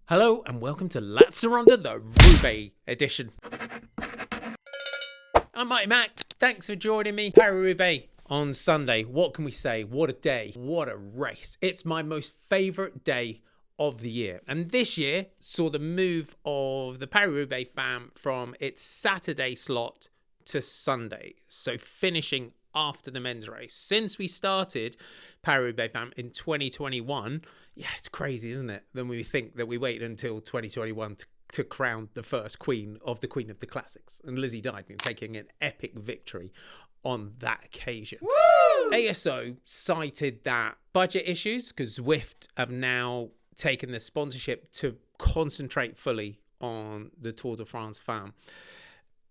Hello and welcome to LAATSTE RONDE, the Roubaix edition. I'm Mighty Mac. Thanks for joining me. Paris-Roubaix on Sunday. What can we say? What a day. What a race. It's my most favourite day of the year. And this year saw the move of the Paris-Roubaix Femmes from its Saturday slot to Sunday. So finishing after the men's race. Since we started Paris-Roubaix Femmes in 2021, yeah, it's crazy, isn't it? Then we think that we waited until 2021 to crown the first queen of the classics. And Lizzie Deignan taking an epic victory on that occasion. Woo! ASO cited that budget issues because Zwift have now taken the sponsorship to concentrate fully on the Tour de France Femmes.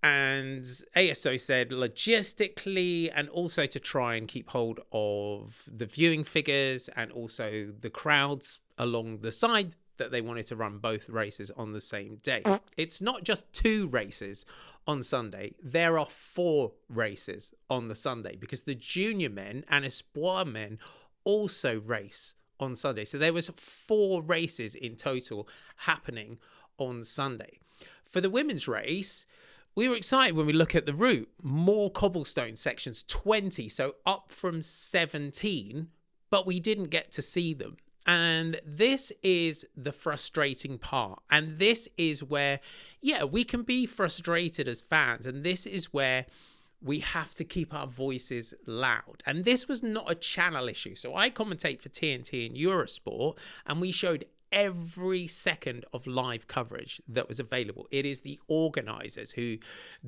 And ASO said logistically and also to try and keep hold of the viewing figures and also the crowds along the side that they wanted to run both races on the same day. It's not just 2 races on Sunday. There are 4 races on the Sunday because the junior men and espoir men also race on Sunday. So there was 4 races in total happening on Sunday. For the women's race, we were excited when we look at the route. More cobblestone sections, 20, so up from 17, but we didn't get to see them. And this is the frustrating part. And this is where, yeah, we can be frustrated as fans. And this is where we have to keep our voices loud. And this was not a channel issue. So I commentate for TNT and Eurosport, and we showed every second of live coverage that was available. It is the organisers who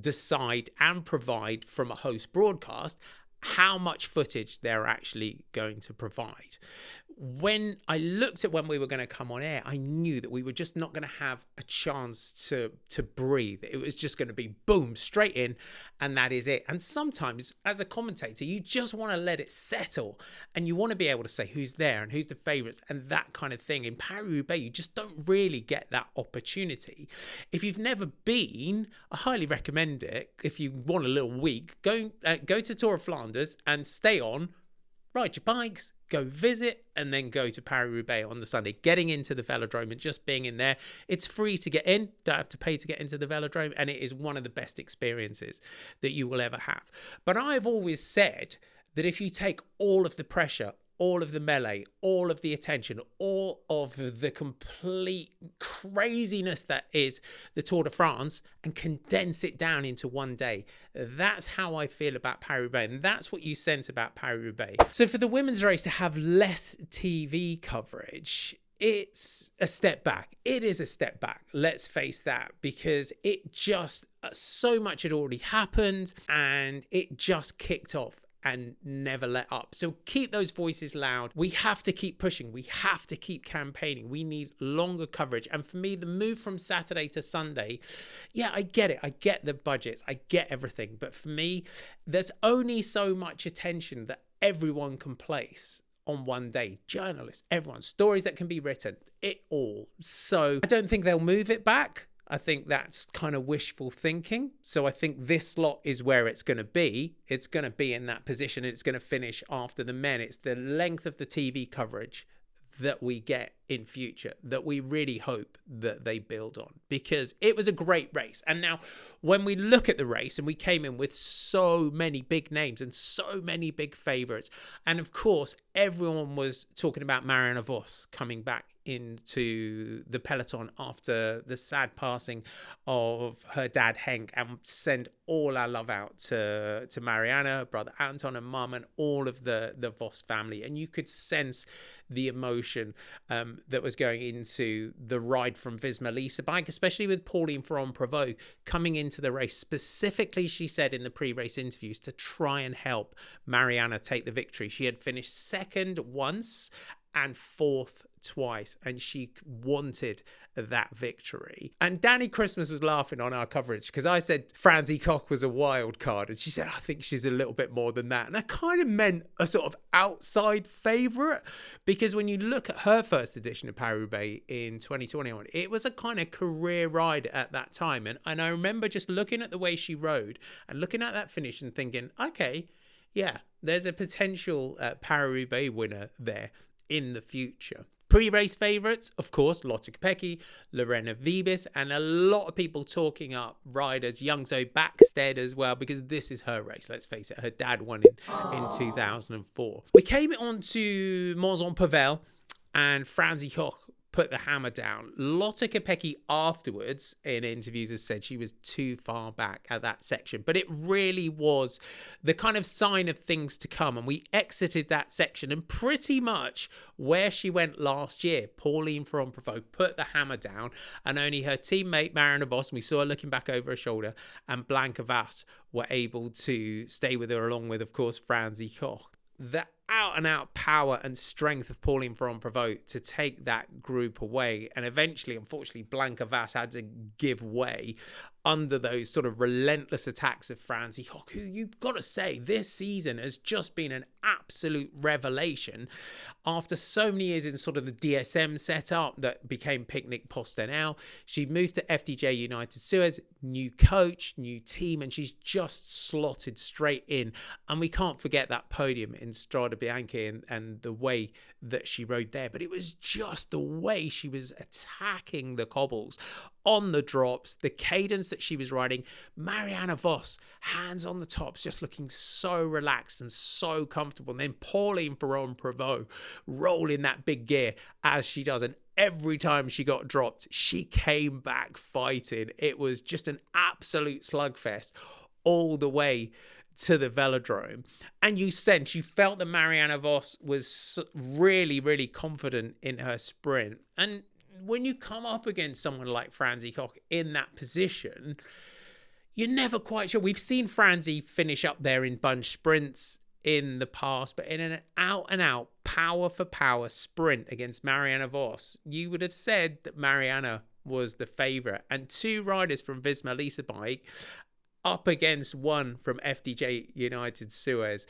decide and provide from a host broadcast how much footage they're actually going to provide. When I looked at when we were going to come on air, I knew that we were just not going to have a chance to breathe. It was just going to be boom, straight in, and that is it. And sometimes, as a commentator, you just want to let it settle, and you want to be able to say who's there and who's the favourites and that kind of thing. In Paris-Roubaix, you just don't really get that opportunity. If you've never been, I highly recommend it. If you want a little week, go to Tour of Flanders and stay on, ride your bikes, go visit, and then go to Paris-Roubaix on the Sunday. Getting into the velodrome and just being in there. It's free to get in. Don't have to pay to get into the velodrome. And it is one of the best experiences that you will ever have. But I've always said that if you take all of the pressure, all of the melee, all of the attention, all of the complete craziness that is the Tour de France and condense it down into one day. That's how I feel about Paris-Roubaix, and that's what you sense about Paris-Roubaix. So for the women's race to have less TV coverage, it's a step back. It is a step back, let's face that, because it just, so much had already happened and it just kicked off and never let up. So keep those voices loud. We have to keep pushing. We have to keep campaigning. We need longer coverage. And for me, the move from Saturday to Sunday, yeah, I get it. I get the budgets. I get everything. But for me, there's only so much attention that everyone can place on one day. Journalists, everyone, stories that can be written, it all. So I don't think they'll move it back. I think that's kind of wishful thinking. So I think this slot is where it's going to be. It's going to be in that position. It's going to finish after the men. It's the length of the TV coverage that we get in future that we really hope that they build on, because it was a great race. And now when we look at the race, and we came in with so many big names and so many big favourites, and of course everyone was talking about Marianne Vos coming back into the peloton after the sad passing of her dad Henk, and send all our love out to Marianne, her brother Anton, and mum, and all of the Vos family. And you could sense the emotion that was going into the ride from Visma Lease bike, especially with Pauline Ferrand-Prévot coming into the race. Specifically, she said in the pre-race interviews, to try and help Marianne take the victory. She had finished second once and 4th twice, and she wanted that victory. And Danny Christmas was laughing on our coverage because I said Francie Koch was a wild card, and she said I think she's a little bit more than that. And I kind of meant a sort of outside favourite, because when you look at her first edition of Paris-Roubaix in 2021, it was a kind of career ride at that time. And I remember just looking at the way she rode and looking at that finish and thinking, okay, yeah, there's a potential Paris-Roubaix winner there in the future. Pre-race favourites, of course, Lotte Kopecky, Lorena Wiebes, and a lot of people talking up riders, young Zoe Backstead as well, because this is her race. Let's face it, her dad won in 2004. We came on to Mons-en-Pavel, and Franzi Koch put the hammer down. Lotte Kopecky afterwards in interviews has said she was too far back at that section, but it really was the kind of sign of things to come. And we exited that section, and pretty much where she went last year, Pauline Ferrand-Prévot put the hammer down, and only her teammate Marianne Vos, and we saw her looking back over her shoulder, and Blanca Vas were able to stay with her, along with, of course, Franzi Koch. The out-and-out power and strength of Pauline Ferrand-Prévot to take that group away, and eventually, unfortunately, Blanca Vas had to give way under those sort of relentless attacks of Franzi Koch, who you've got to say this season has just been an absolute revelation after so many years in sort of the DSM setup that became Picnic Postenel. She moved to FDJ United Suez, new coach, new team, and she's just slotted straight in. And we can't forget that podium in Strade Bianche and the way that she rode there. But it was just the way she was attacking the cobbles, on the drops, the cadence that she was riding. Marianne Vos, hands on the tops, just looking so relaxed and so comfortable. And then Pauline Ferrand-Prévot rolling that big gear as she does. And every time she got dropped, she came back fighting. It was just an absolute slugfest all the way to the velodrome. And you felt that Marianne Vos was really, really confident in her sprint. And when you come up against someone like Franzi Koch in that position, you're never quite sure. We've seen Franzi finish up there in bunch sprints in the past, but in an out-and-out, power-for-power sprint against Marianne Vos, you would have said that Marianne was the favourite. And two riders from Visma Lease Bike up against one from FDJ United Suez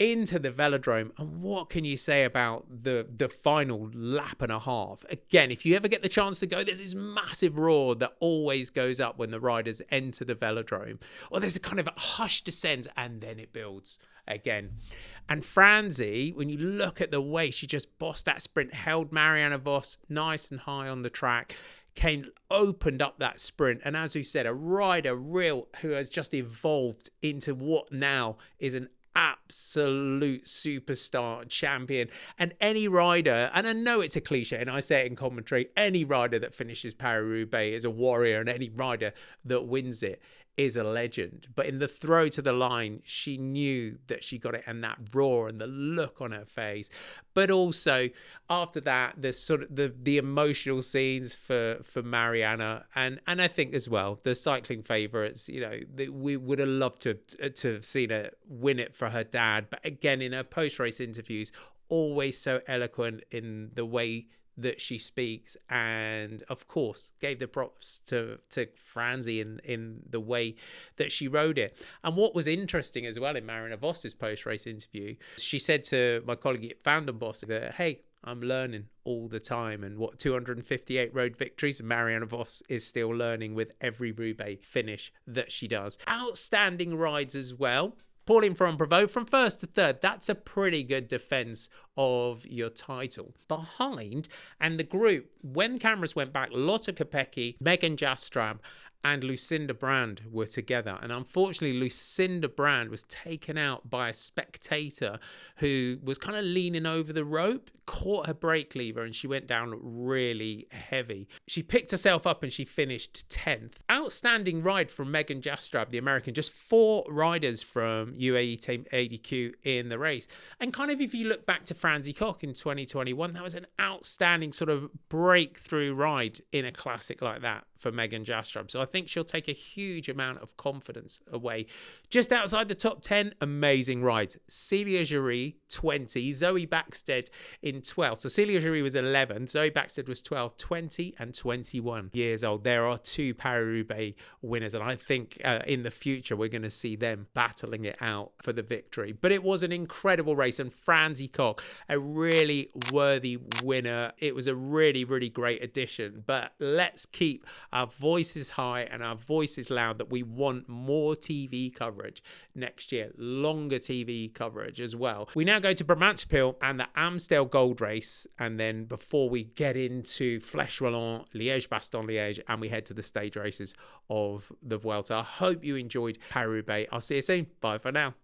into the velodrome. And what can you say about the final lap and a half? Again, if you ever get the chance to go, there's this massive roar that always goes up when the riders enter the velodrome, or there's a kind of a hushed descent, and then it builds again. And Franzi, when you look at the way she just bossed that sprint, held Marianne Vos nice and high on the track, opened up that sprint, and as we said, a rider who has just evolved into what now is an absolute superstar champion. And any rider, and I know it's a cliche and I say it in commentary, any rider that finishes Paris-Roubaix is a warrior, and any rider that wins it is a legend. But in the throw to the line, she knew that she got it, and that roar and the look on her face. But also after that, the sort of the emotional scenes for Marianne, and I think as well the cycling favourites. We would have loved to have seen her win it for her dad. But again, in her post-race interviews, always so eloquent in the way that she speaks, and of course gave the props to Franzi in the way that she rode it. And what was interesting as well in Marianne Vos's post-race interview, she said to my colleague Van den Bos that, hey, I'm learning all the time, and 258 road victories, Marianne Vos is still learning with every Roubaix finish that she does. Outstanding rides as well. Pauline Ferrand-Prévot from first to third, that's a pretty good defence of your title. Behind, and the group, when cameras went back, Lotte Kopecky, Megan Jastrab and Lucinda Brand were together. And unfortunately, Lucinda Brand was taken out by a spectator who was kind of leaning over the rope, caught her brake lever, and she went down really heavy. She picked herself up and she finished 10th. Outstanding ride from Megan Jastrab, the American. Just 4 riders from UAE Team ADQ in the race. And kind of if you look back to Franzi Koch in 2021, that was an outstanding sort of breakthrough ride in a classic like that for Megan Jastrab. So I think she'll take a huge amount of confidence away. Just outside the top 10, amazing rides. Celia Jury, 20. Zoe Backstead in 12. So Celia Jury was 11. Zoe Backstead was 12, 20 and 21 years old. There are 2 Paris-Roubaix winners, and I think in the future we're going to see them battling it out for the victory. But it was an incredible race, and Franzi Koch, a really worthy winner. It was a really, really great addition. But let's keep our voices high cry and our voice is loud that we want more TV coverage next year, longer TV coverage as well. We now go to Brabantse Pijl and the Amstel Gold Race, and then before we get into Flèche Wallonne, Liège-Bastogne-Liège, and we head to the stage races of the Vuelta. I hope you enjoyed Paris-Roubaix. I'll see you soon. Bye for now.